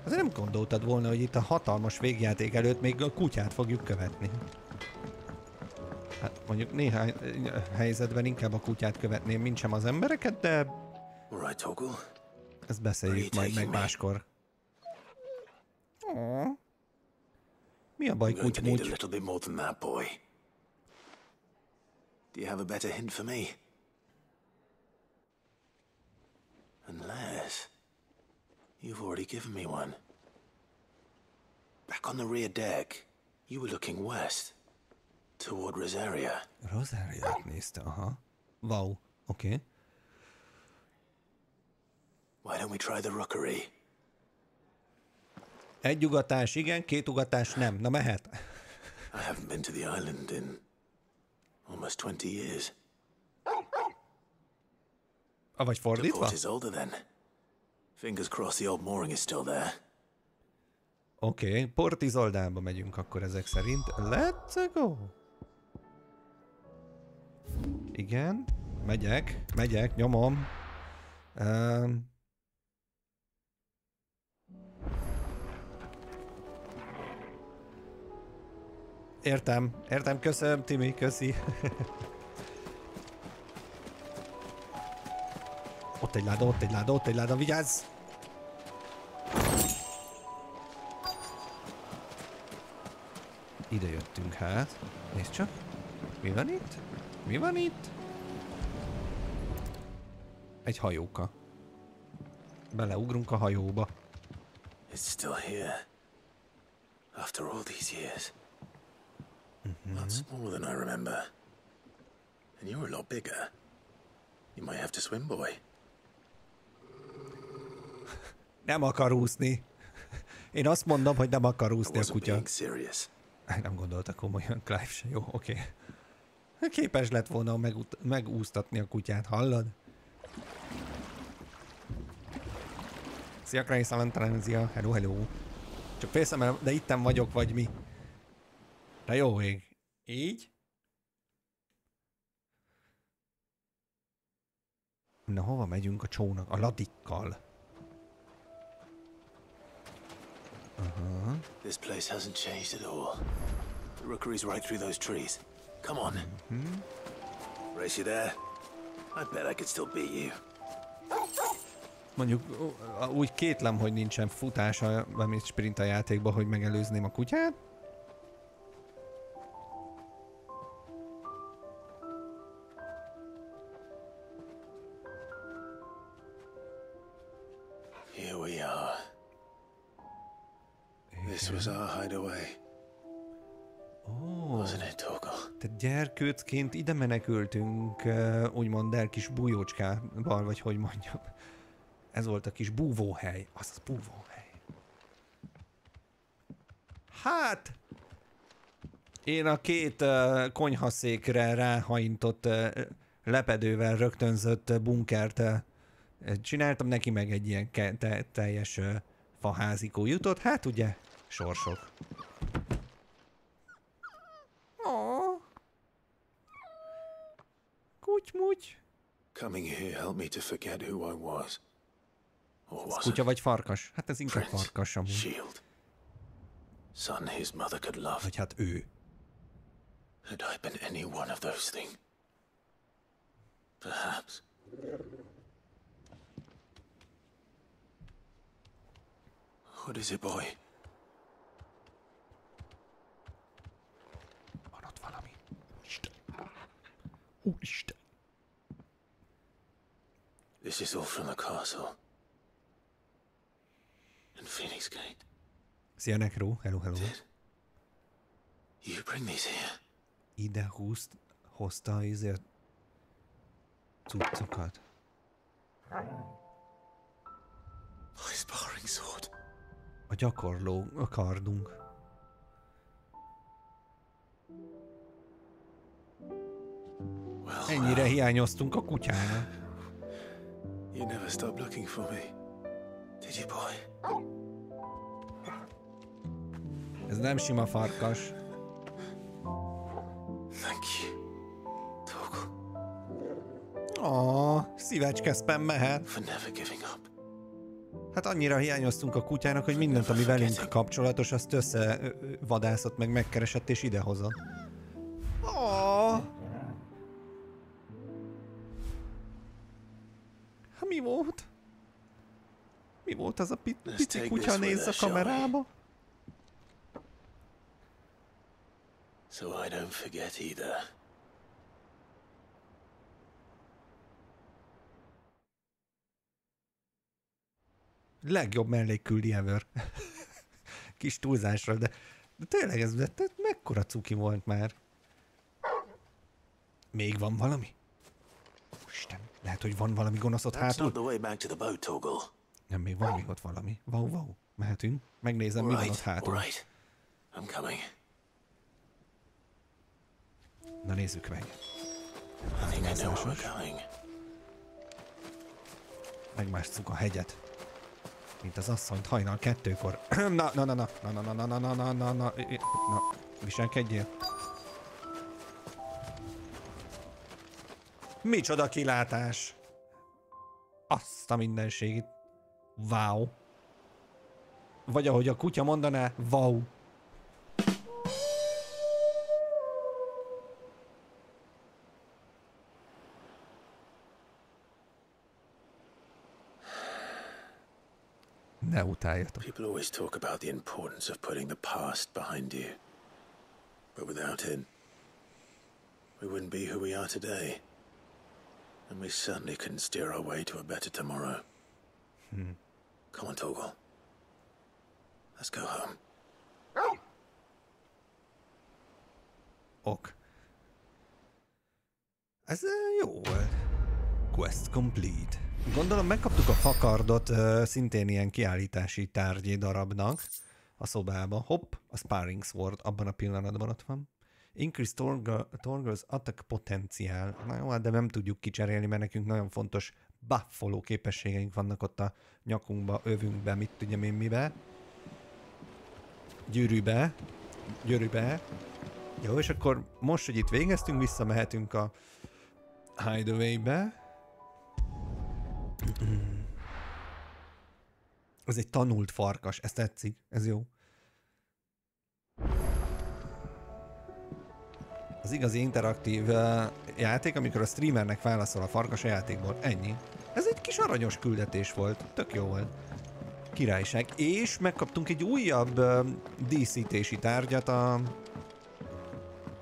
Azért nem gondoltad volna, hogy itt a hatalmas végjáték előtt még a kutyát fogjuk követni. Hát Mondjuk néhány helyzetben inkább a kutyát követném, mint sem az embereket, de... Ezt beszéljük majd meg máskor. Mi a baj, kuty-muty? Do you have a better hint for me? Unless you've already given me one. Back on the rear deck, you were looking west, toward Rosaria. Rosaria nézte, aha. Wow, oké. Why don't we try the rookery? Egy ugatás igen, két ugatás nem. Na mehet. I haven't been to the island in almost 20 years. Vagy fordítva? The port is older then. Fingers crossed the old mooring is still there. Oké, Port Isoldába megyünk akkor ezek szerint. Let's go! Igen, megyek, nyomom. Értem, köszönöm, Timi, köszi. Ott egy láda, vigyázz! Ide jöttünk hát. Nézd csak. Mi van itt? Egy hajóka. Beleugrunk a hajóba. It's still here. After all these years. Not smaller than I remember. And you're a lot bigger. You might have to swim, boy. Nem akar úszni. Én azt mondom, hogy nem akar úszni a kutya. Nem gondolta komolyan, Clive se. Jó, oké. Képes lett volna megúsztatni a kutyát, hallod? Szia, Grace Alantalanzia. Hello. Csak félszem, de itten vagyok, vagy mi? De jó ég. Így? Na, hova megyünk a csónak? A ladikkal. This place hasn't changed at all. The rookery's right through those trees. Come on. Race you there? I bet I could still beat you. Mondjuk úgy kétlem, hogy nincsen futása, vagy sprint a játékban, hogy megelőzném a kutyát. Here we are. This was our hideaway. Wasn't it, Torgal? Tehát gyerkőcként ide menekültünk, úgymond el kis bújócskába, vagy hogy mondjam. Ez volt a kis búvóhely. Azaz búvóhely. Hát! Én a két konyhaszékre ráhajintott lepedővel rögtönzött bunkert csináltam, neki meg egy ilyen teljes faházikó jutott. Hát ugye, sorsok. Kuty-muty. Coming here helped me to forget who I was. Or was Kutya vagy farkas? Hát ez inkább farkas amúgy. Shield. Son his mother could love. Vagy hát ő. Had I been any one of those things? Perhaps. What is it, boy? Van ott valami. Isten. Úristen. This is all from the castle. And Phoenix Gate. Szia, Necro. Hello. You bring these here? Ide hozta azért cuccokat. My sparring sword. A gyakorló, a kardunk. Ennyire hiányoztunk a kutyának. You never stopped looking for me, did you, boy? Ez nem sima farkas. Thank you, Torgal. Szívecske spam mehet. For never giving up. Hát annyira hiányoztunk a kutyának, hogy mindent, ami velünk kapcsolatos, azt összevadászott, meg megkeresett és idehozott. Ha mi volt? Mi volt az a pici kutya, néz a kamerába? So I don't forget either. Legjobb mellékküldi ever. Kis túlzásra, de tényleg ez mekkora cuki volt már. Még van valami? Isten, lehet, hogy van valami gonosz ott hátul. Nem, még van még ott valami. Wow. Mehetünk. Megnézem, mi van ott hátul. Na nézzük meg. Megmásszuk a hegyet. Mint az asszonyt hajnal 2-kor. Na, viselkedjél. Micsoda kilátás! Azt a mindenségit. Wow. Vagy ahogy a kutya mondaná, wow. Ne utáljatok. People always talk about the importance of putting the past behind you. But without it, we wouldn't be who we are today. And we certainly couldn't steer our way to a better tomorrow. Come on, Torgal. Let's go home. Ok. Ez jó volt. Quest complete. Gondolom megkaptuk a fakardot szintén ilyen kiállítási tárgyi darabnak a szobába. Hopp, a sparring sword abban a pillanatban ott van. Increase Torgal's attack potenciál. Na jó, de nem tudjuk kicserélni, mert nekünk nagyon fontos buffoló képességeink vannak ott a nyakunkba, övünkbe, mit tudjam én mibe. Gyűrűbe. Jó, és akkor most, hogy itt végeztünk, visszamehetünk a hideaway-be. Ez egy tanult farkas, ez tetszik, ez jó. Az igazi interaktív játék, amikor a streamernek válaszol a farkas a játékból. Ennyi. Ez egy kis aranyos küldetés volt, tök jó volt. Királyság. És megkaptunk egy újabb díszítési tárgyat a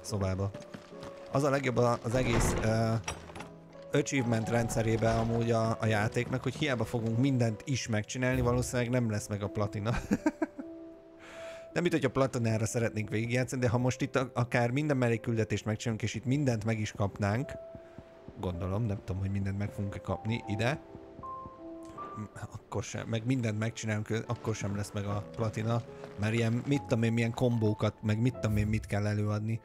szobába. Az a legjobb az egész achievement rendszerében amúgy a játéknak, hogy hiába fogunk mindent is megcsinálni, valószínűleg nem lesz meg a platina. Nem mint, hogy a platinára szeretnénk végigjátszani, de ha most itt akár minden mellékküldetést megcsinálunk, és itt mindent meg is kapnánk, gondolom, nem tudom, hogy mindent meg fogunk kapni ide, akkor sem, meg mindent megcsinálunk, akkor sem lesz meg a platina, mert ilyen, mit tudom én, milyen kombókat, meg mit tudom én, mit kell előadni.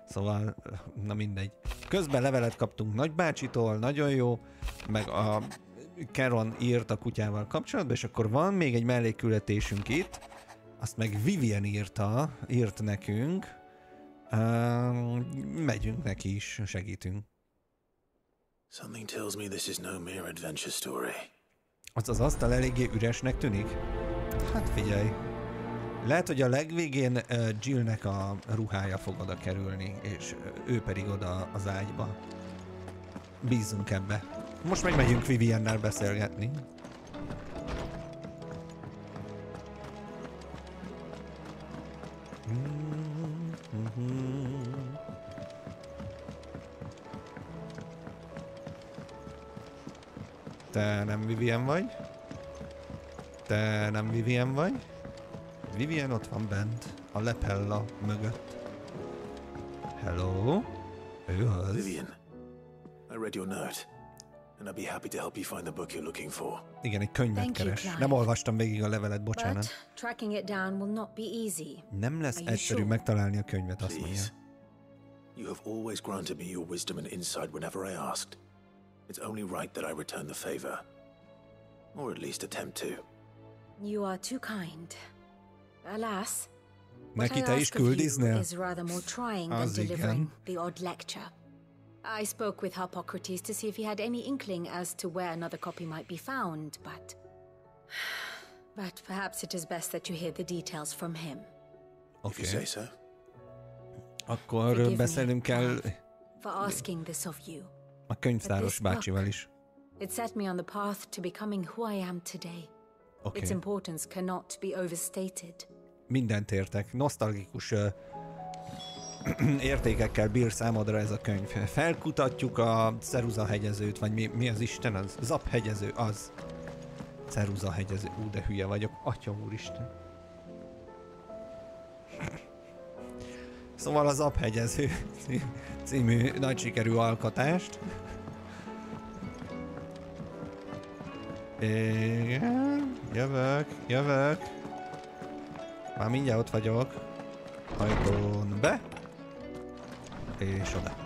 Szóval, na mindegy. Közben levelet kaptunk nagybácsitól, nagyon jó, meg a Caron írt a kutyával kapcsolatban, és akkor van még egy mellékküldetésünk itt, azt meg Vivian írt nekünk. Megyünk neki is, segítünk. Something tells me this is no mere adventure story. Az asztal eléggé üresnek tűnik? Hát figyelj. Lehet, hogy a legvégén Jillnek a ruhája fog oda kerülni, és ő pedig oda az ágyba. Bízzunk ebbe. Most meg megyünk Viviannel beszélgetni. Te nem Vivian vagy? Te nem Vivian vagy? Vivian ott van bent, a lepella mögött. Hello? Ő az? Vivian, I read your note, and I'd be happy to help you find the book you're looking for. Igen, egy könyvet keres. Nem olvastam végig a levelet, bocsánat. Nem lesz egyszerű megtalálni a könyvet, azt mondja. You have always granted me your wisdom and insight whenever I asked. It's only right that I return the favor. Or at least attempt to. You are too kind. Alas, neki te is küldiznél? is rather more trying than delivering the odd lecture. I spoke with Harpocrates to see if he had any inkling as to where another copy might be found, but perhaps it is best that you hear the details from him. If you say so. Akkor beszélnünk kell for asking this of you. a könyvtáros bácsival is. It set me on the path to becoming who I am today. Okay. Its importance cannot be overstated. Mindent értek. Nosztalgikus értékekkel bír számodra ez a könyv. Felkutatjuk a ceruzahegyezőt, vagy mi az Isten az? Zaphegyező, az. Ceruzahegyező. De hülye vagyok. Atya úristen. Szóval a Zaphegyező című nagy sikerű alkotást. Igen, jövök. Már mindjárt ott vagyok. Ajtón be. És oda.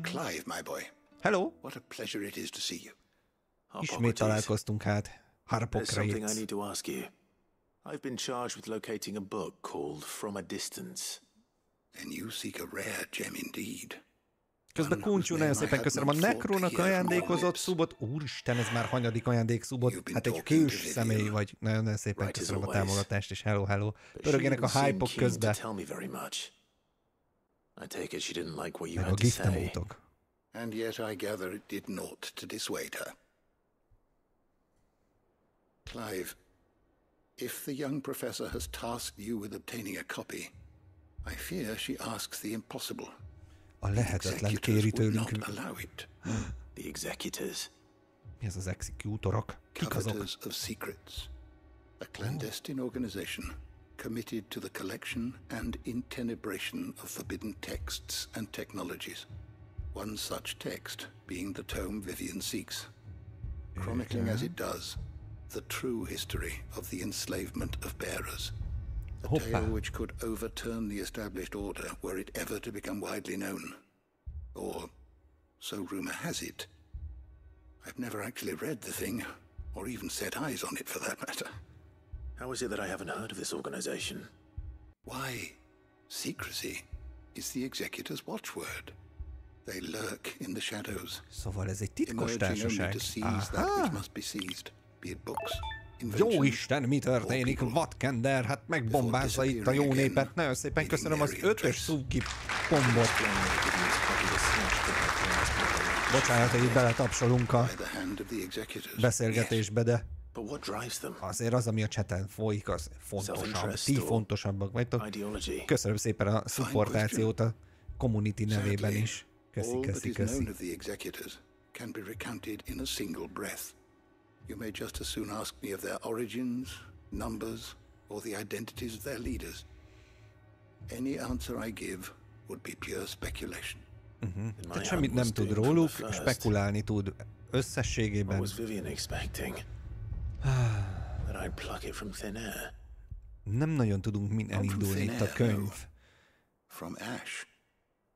Clive, my boy. Hello. What a pleasure it is to see you. Ismét találkoztunk hát. There's something I need to ask you. I've been charged with locating a book called From a Distance. And you seek a rare gem indeed. Közben Kuncsú, nagyon szépen köszönöm a Necronak ajándékozott szubot. Úristen, ez már hanyadik ajándékszubot. Hát egy kős személy vagy. Nagyon szépen köszönöm a támogatást, és hello. Pörögjenek a hype-ok közben. Meg a giftemótok. And yet I gather it did naught to dissuade her. Clive, if the young professor has tasked you with obtaining a copy, I fear she asks the impossible. A lehetetlen kéri tőlünk. The executors. Mi ez az executorok? Kik azok? Coveters of secrets. A clandestine organization committed to the collection and intenebration of forbidden texts and technologies. One such text being the tome Vivian seeks, chronicling as it does the true history of the enslavement of bearers. A tale which could overturn the established order were it ever to become widely known. Or, so rumor has it. I've never actually read the thing, or even set eyes on it for that matter. How is it that I haven't heard of this organization? Why, secrecy is the executor's watchword. They lurk in the shadows, szóval ez egy titkos társaság. Jó Isten, mi történik? Vadkender, hát megbombázza itt a jó népet. Nagyon szépen köszönöm az 5-ös szubki pombot. Bocsánat, hogy itt beletapsolunk a beszélgetésbe, de azért az, ami a chaten folyik, az fontosabb. Ti fontosabbak vagytok. Köszönöm szépen a szupportációt a community nevében is. Köszi. Can be recounted in a single breath. You may just as soon ask me of their origins, numbers, or the identities of their leaders. Any answer I give would be pure speculation. Tehát semmit nem tud róluk, spekulálni tud összességében. Nem nagyon tudunk min elindulni itt a könyv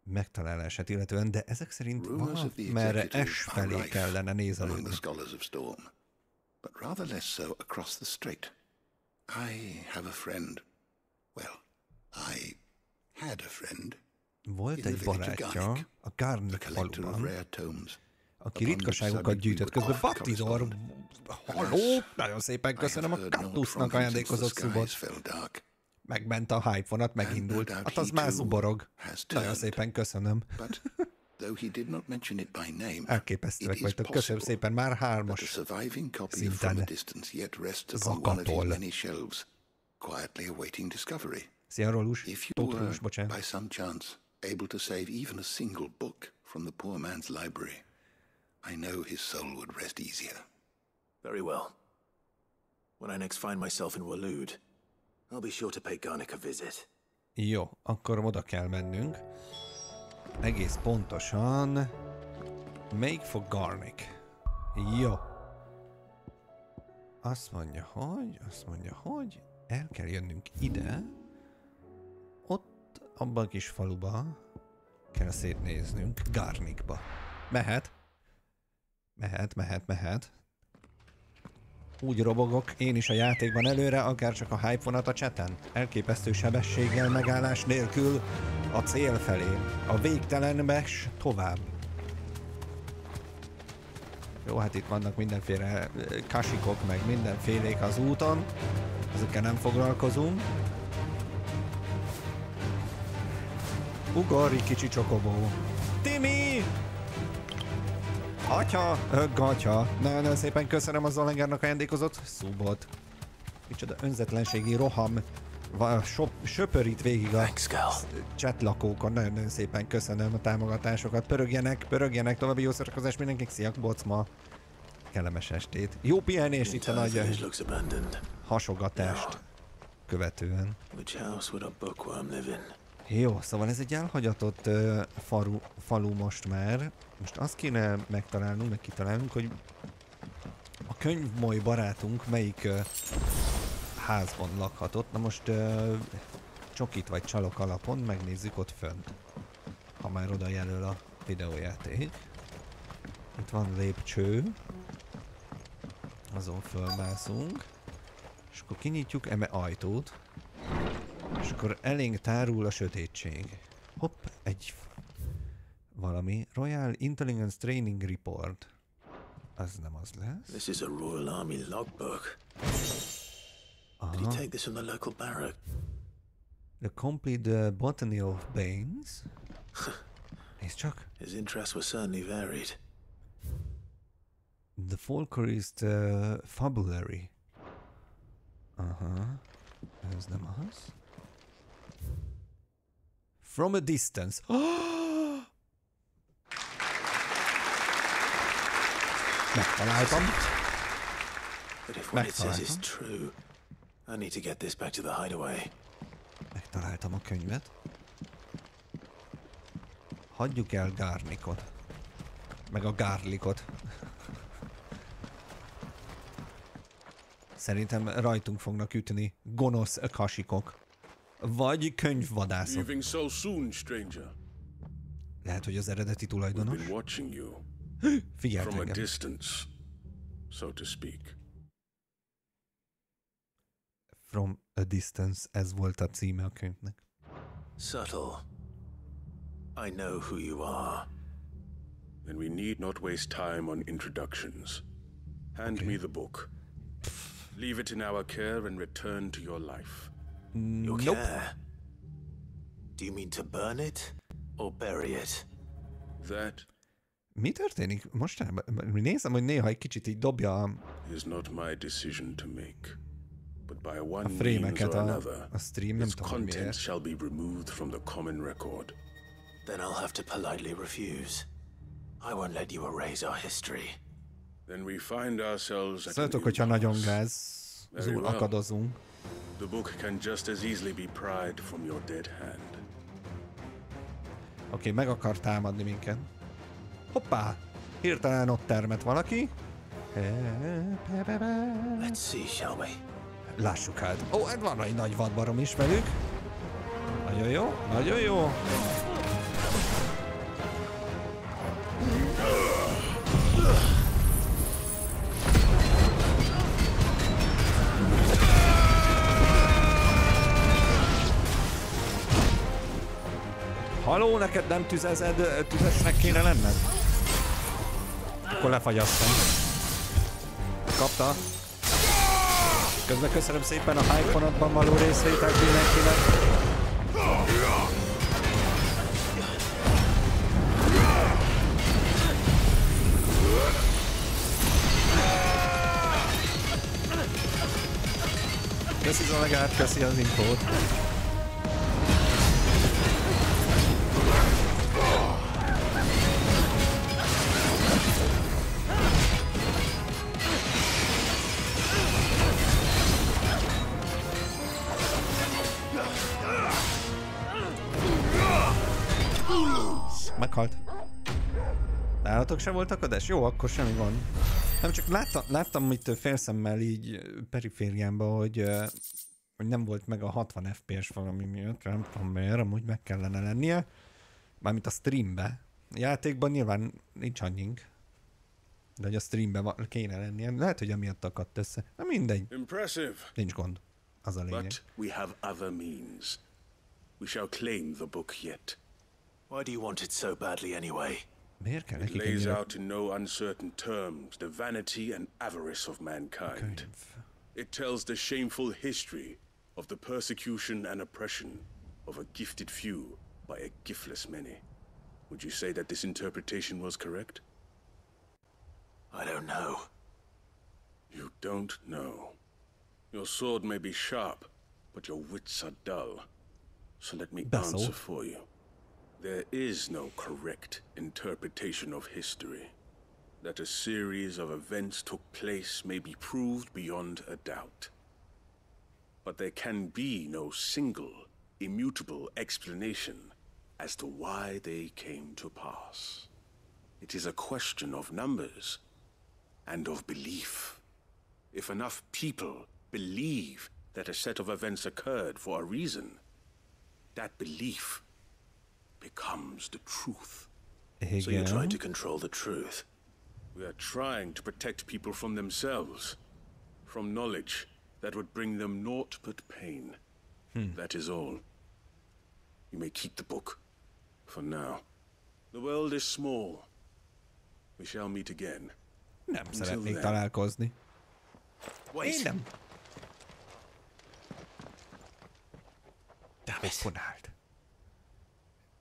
megtalálását illetően, de ezek szerint merre S felé kellene nézelődni. But rather less so across the strait. I have a friend. Well, I had a friend. Volt egy barátja a Garnick faluban, aki ritkaságokat gyűjtött. Közben Batidor, halló, nagyon szépen köszönöm a Kaktusznak ajándékozott szubot. Megment a hype vonat, megindult. Hát az már zuborog. Nagyon szépen köszönöm. Elképesztőek vagytok. Köszönöm szépen, már 3-as szinten zakatol. Szia, Rolus. Tótrus, bocsánat. By some chance able to save even a single book from the poor man's library, I know his soul would rest easier. Very well. When I next find myself in Waloed, I'll be sure to pay Garnick a visit. Jó, akkor oda kell mennünk. Egész pontosan Make for Garnick. Jó. Azt mondja, hogy el kell jönnünk ide. Ott, abban a kis faluba kell szétnéznünk. Garnickba. Mehet. Úgy robogok én is a játékban előre, akár csak a hype vonat a chaten. Elképesztő sebességgel, megállás nélkül a cél felé. A végtelenbe tovább. Jó, hát itt vannak mindenféle kasikok, meg mindenfélék az úton. Ezekkel nem foglalkozunk. Ugorj, kicsi csokobó. Timi! Atya, gatya. Nagyon szépen köszönöm a Zolengernak ajándékozott szubot. Micsoda önzetlenségi roham söpörít végig a chat-lakókon. Nagyon szépen köszönöm a támogatásokat. Pörögjenek, további jó szórakozást mindenkinek. Szia, bocma. Kellemes estét. Jó pihenést itt a nagy hasogatást követően. Jó, szóval ez egy elhagyatott falu most már. Most azt kéne megtalálnunk, meg kitalálnunk, hogy a könyvmoly barátunk melyik házban lakhatott. Na most csokit vagy csalok alapon megnézzük ott fönt, ha már oda jelöl a videójáték. Itt van lépcső, azon fölmászunk, és akkor kinyitjuk eme ajtót, és akkor elénk tárul a sötétség. Hopp, egy valami. Royal Intelligence Training Report. Az nem az lesz. This is a Royal Army logbook. Did you take this from the local barrack? The complete botany of Baines. Nézd csak. His interests were certainly varied. The folklorist fabulary. Ez nem az. From a distance. Megtaláltam. But if what it says is true, I need to get this back to the hideaway. Megtaláltam a könyvet. Hagyjuk el Garnikot. Meg a Garlikot. Szerintem rajtunk fognak ütni gonosz kasikok. Vagy könyvvadászok. Lehet, hogy az eredeti tulajdonos. Figyelj engem. From a distance, ez volt a címe a könyvnek. Subtle. I know who you are. Then we need not waste time on introductions. Hand me the book. Leave it in our care and return to your life. Your care? Do you mean to burn it or bury it? That mi történik mostanában? Nézem, hogy néha egy kicsit így dobja is not my decision to make. But by one a frémeket a stream, nem tudom contents miért. shall be removed from the common record. Then I'll have to politely refuse. I won't let you erase our history. Then we find ourselves at Szóltok, hogyha nagyon gázul akadozunk. The book can just as easily be pried from your dead hand. Oké, meg akar támadni minket. Hoppá! Hirtelen ott termet valaki. Let's see, shall we? Lássuk hát. Ó, hát van egy nagy vadbarom is velük. Nagyon jó, nagyon jó. Haló, neked nem tüzesnek kéne lenned? Akkor lefagyasztom. Kapta. Közben köszönöm szépen a hype-onatban való részvételt mindenkinek. Köszi Zolagát, köszi az infót. Meghalt. Nálatok sem volt akadás? Jó, akkor semmi van. Nem, csak láttam itt félszemmel így perifériámban, hogy nem volt meg a 60 FPS valami miatt, nem tudom miért, amúgy meg kellene lennie. Mármint a streambe. A játékban nyilván nincs annyink. De hogy a streamben kéne lennie. Lehet, hogy emiatt akadt össze. Na mindegy. Impressive. Nincs gond. Az a lényeg. But we have other means. We shall claim the book yet. Why do you want it so badly anyway? Miért kell It nekik lays ennyire... out in no uncertain terms the vanity and avarice of mankind. It tells the shameful history of the persecution and oppression of a gifted few by a giftless many. Would you say that this interpretation was correct? I don't know. You don't know. Your sword may be sharp, but your wits are dull. So let me answer for you. There is no correct interpretation of history. That a series of events took place may be proved beyond a doubt. But there can be no single, immutable explanation as to why they came to pass. It is a question of numbers and of belief. If enough people believe that a set of events occurred for a reason, that belief becomes the truth. So you're trying to control the truth? We are trying to protect people from themselves, from knowledge that would bring them naught but pain. That is all. You may keep the book, for now. The world is small. We shall meet again. Nem szeretnék találkozni. Én nem. De hol állt?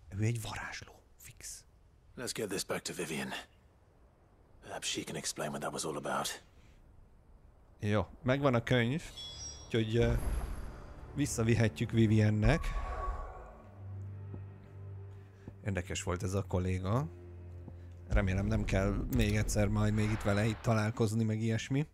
Ő egy varázsló. Fix. Let's get this back to Vivian. Perhaps she can explain what that was all about. Jó, megvan a könyv, úgyhogy visszavihetjük Viviannek. Érdekes volt ez a kolléga. Remélem nem kell még egyszer majd még itt vele találkozni, meg ilyesmi.